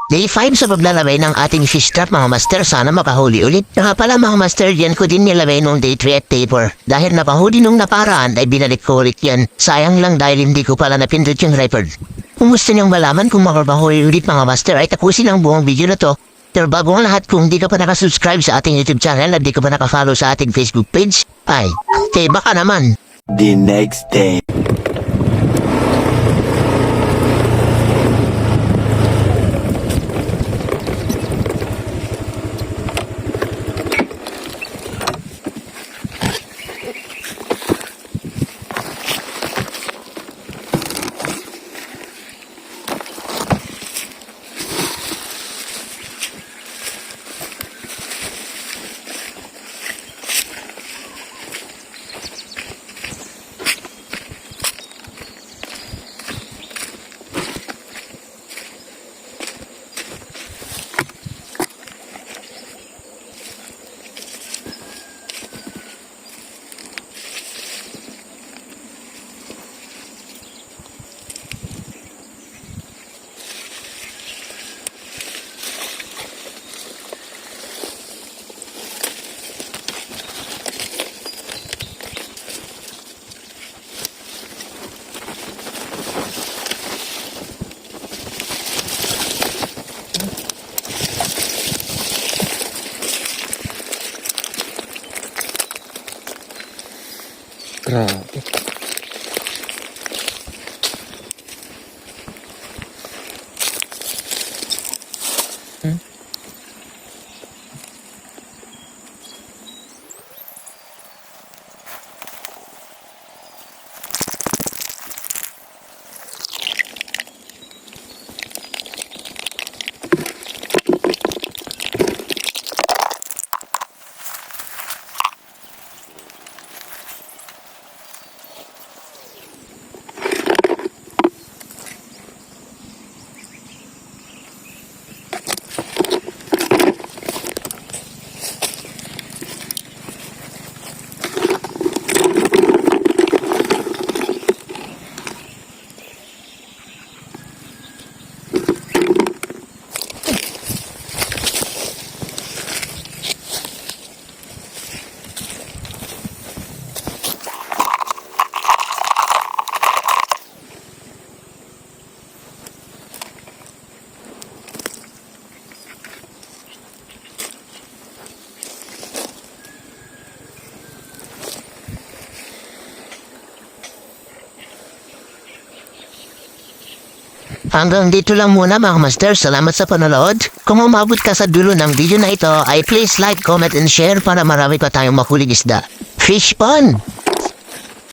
Day 5 sa paglalabay ng ating fish trap mga master, sana makahuli ulit. Nga pala mga master, yan ko din nilabay nung day 3 at day 4. Dahil napahuli nung naparaan ay binalik ko ulit yan. Sayang lang dahil hindi ko pala napindot yung record. Kung gusto niyong malaman kung makapahuli ulit mga master ay tapusin ang buong video na to. Pero bago ang lahat, kung di ka pa nakasubscribe sa ating YouTube channel at di ka pa nakafollow sa ating Facebook page, ay, baka naman. The next day. Grabe. Hanggang dito lang muna mga master, salamat sa panonood. Kung umabot ka sa dulo ng video na ito ay please like, comment, and share para marami pa tayong mahuling isda. Fish fun!